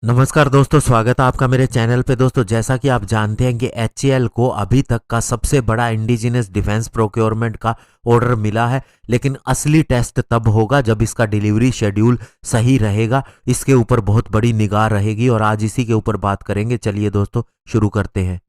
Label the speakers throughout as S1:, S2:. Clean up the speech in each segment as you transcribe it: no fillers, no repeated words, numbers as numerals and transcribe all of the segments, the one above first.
S1: नमस्कार दोस्तों, स्वागत है आपका मेरे चैनल पे। दोस्तों, जैसा कि आप जानते हैं कि एचएएल को अभी तक का सबसे बड़ा इंडिजिनस डिफेंस प्रोक्योरमेंट का ऑर्डर मिला है, लेकिन असली टेस्ट तब होगा जब इसका डिलीवरी शेड्यूल सही रहेगा। इसके ऊपर बहुत बड़ी निगाह रहेगी और आज इसी के ऊपर बात करेंगे। चलिए दोस्तों, शुरू करते हैं।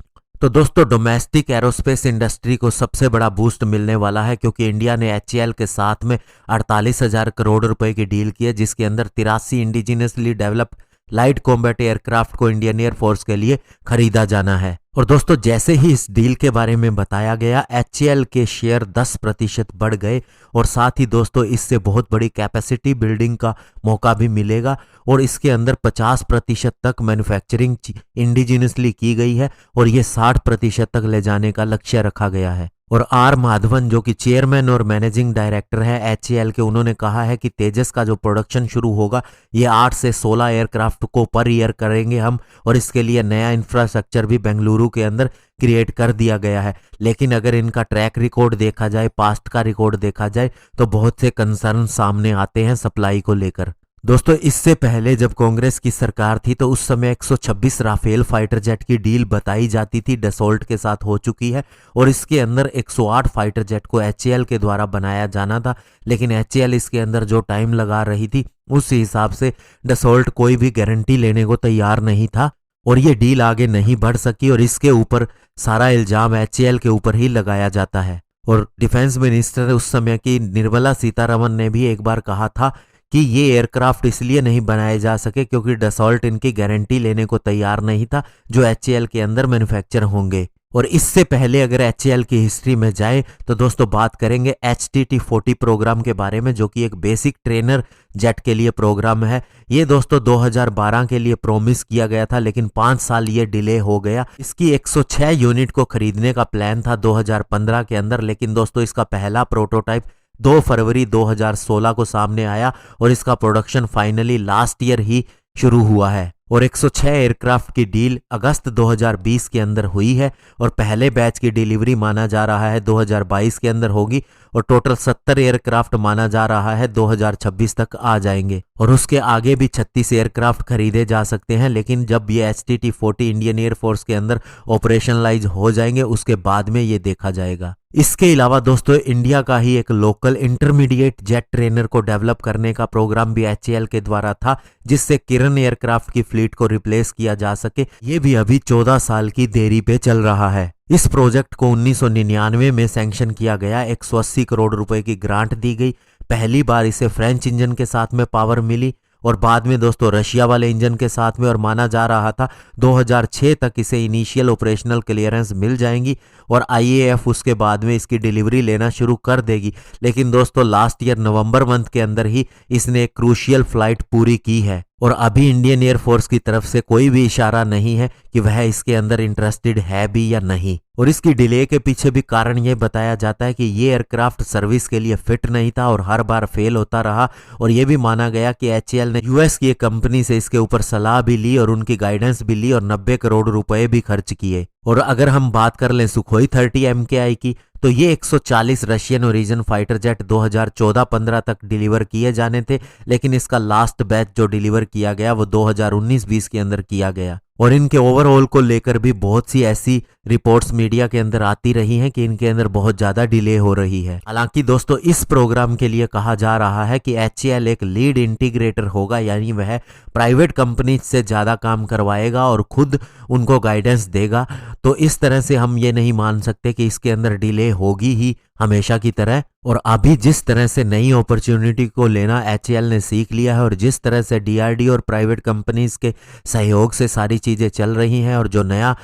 S1: तो दोस्तों, डोमेस्टिक एरोस्पेस इंडस्ट्री को सबसे बड़ा बूस्ट मिलने वाला है, क्योंकि इंडिया ने एचएएल के साथ में 48,000 करोड़ रुपए की डील की है, जिसके अंदर 83 indigenously developed light combat aircraft को इंडियन एयरफोर्स के लिए खरीदा जाना है। और दोस्तों, जैसे ही इस डील के बारे में बताया गया, एचएएल के शेयर 10% बढ़ गए और साथ ही दोस्तों इससे बहुत बड़ी कैपेसिटी बिल्डिंग का मौका भी मिलेगा और इसके अंदर 50% तक मैन्युफैक्चरिंग इंडिजिनसली की गई है और ये 60% तक ले जाने का लक्ष्य रखा गया है। और आर माधवन, जो कि चेयरमैन और मैनेजिंग डायरेक्टर है एचएएल के, उन्होंने कहा है कि तेजस का जो प्रोडक्शन शुरू होगा ये 8 से 16 एयरक्राफ्ट को पर ईयर करेंगे हम, और इसके लिए नया इंफ्रास्ट्रक्चर भी बेंगलुरु के अंदर क्रिएट कर दिया गया है। लेकिन अगर इनका ट्रैक रिकॉर्ड देखा जाए, पास्ट का रिकॉर्ड देखा जाए, तो बहुत से कंसर्न सामने आते हैं सप्लाई को लेकर। दोस्तों, इससे पहले जब कांग्रेस की सरकार थी तो उस समय 126 राफेल फाइटर जेट की डील बताई जाती थी, डसोल्ट के साथ हो चुकी है और इसके अंदर 108 फाइटर जेट को एचएएल के द्वारा बनाया जाना था। लेकिन एचएएल इसके अंदर जो टाइम लगा रही थी उस हिसाब से डसोल्ट कोई भी गारंटी लेने को तैयार नहीं था और ये डील आगे नहीं बढ़ सकी और इसके ऊपर सारा इल्जाम एचएएल के ऊपर ही लगाया जाता है। और डिफेंस मिनिस्टर उस समय की निर्मला सीतारमण ने भी एक बार कहा था कि ये एयरक्राफ्ट इसलिए नहीं बनाए जा सके क्योंकि डसॉल्ट इनकी गारंटी लेने को तैयार नहीं था जो एचएएल के अंदर मैन्युफैक्चर होंगे। और इससे पहले अगर एचएएल की हिस्ट्री में जाए तो दोस्तों बात करेंगे HTT-40 प्रोग्राम के बारे में, जो कि एक बेसिक ट्रेनर जेट के लिए प्रोग्राम है। ये दोस्तों 2012 के लिए प्रॉमिस किया गया था, लेकिन 5 साल ये डिले हो गया। इसकी 106 यूनिट को खरीदने का प्लान था 2015 के अंदर, लेकिन दोस्तों इसका पहला प्रोटोटाइप 2 फरवरी 2016 को सामने आया और इसका प्रोडक्शन फाइनली लास्ट ईयर ही शुरू हुआ है। और 106 एयरक्राफ्ट की डील अगस्त 2020 के अंदर हुई है और पहले बैच की डिलीवरी माना जा रहा है 2022 के अंदर होगी और टोटल 70 एयरक्राफ्ट माना जा रहा है 2026 तक आ जाएंगे। और उसके आगे भी 36 एयरक्राफ्ट खरीदे जा सकते हैं, लेकिन जब ये HTT-40 इंडियन एयरफोर्स के अंदर ऑपरेशनलाइज हो जाएंगे उसके बाद में ये देखा जाएगा। इसके अलावा दोस्तों, इंडिया का ही एक लोकल इंटरमीडिएट जेट ट्रेनर को डेवलप करने का प्रोग्राम भी एचएएल के द्वारा था, जिससे किरण एयरक्राफ्ट की फ्लीट को रिप्लेस किया जा सके। ये भी अभी 14 साल की देरी पे चल रहा है। इस प्रोजेक्ट को 1999 में सैंक्शन किया गया, 180 करोड़ रुपए की ग्रांट दी गई। पहली बार इसे फ्रेंच इंजन के साथ में पावर मिली और बाद में दोस्तों रशिया वाले इंजन के साथ में, और माना जा रहा था 2006 तक इसे इनिशियल ऑपरेशनल क्लियरेंस मिल जाएंगी और आईएएफ उसके बाद में इसकी डिलीवरी लेना शुरू कर देगी। लेकिन दोस्तों लास्ट ईयर नवंबर मंथ के अंदर ही इसने एक क्रूशियल फ्लाइट पूरी की है और अभी इंडियन एयरफोर्स की तरफ से कोई भी इशारा नहीं है कि वह इसके अंदर इंटरेस्टेड है भी या नहीं। और इसकी डिले के पीछे भी कारण यह बताया जाता है कि ये एयरक्राफ्ट सर्विस के लिए फिट नहीं था और हर बार फेल होता रहा। और यह भी माना गया कि एचएएल ने यूएस की एक कंपनी से इसके ऊपर सलाह भी ली और उनकी गाइडेंस भी ली और 90 करोड़ रुपए भी खर्च किए। और अगर हम बात कर लें सुखोई 30 MKI की, तो ये 140 रशियन ओरिजिन फाइटर जेट 2014-15 तक डिलीवर किए जाने थे, लेकिन इसका लास्ट बैच जो डिलीवर किया गया वो 2019-20 के अंदर किया गया। और इनके ओवरऑल को लेकर भी बहुत सी ऐसी रिपोर्ट्स मीडिया के अंदर आती रही हैं कि इनके अंदर बहुत ज्यादा डिले हो रही है। हालांकि दोस्तों इस प्रोग्राम के लिए कहा जा रहा है कि एचएएल एक लीड इंटीग्रेटर होगा, यानी वह प्राइवेट कंपनी से ज्यादा काम करवाएगा और खुद उनको गाइडेंस देगा। तो इस तरह से हम ये नहीं मान सकते कि इसके अंदर डिले होगी ही हमेशा की तरह। और अभी जिस तरह से नई अपॉर्चुनिटी को लेना एचएएल ने सीख लिया है और जिस तरह से डीआरडीओ और प्राइवेट कंपनीज के सहयोग से सारी चीजें चल रही हैं और जो नया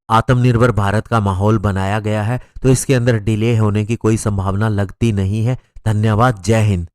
S1: आत्मनिर्भर भारत का माहौल बनाया गया है, तो इसके अंदर डिले होने की कोई संभावना लगती नहीं है। धन्यवाद। जय हिंद।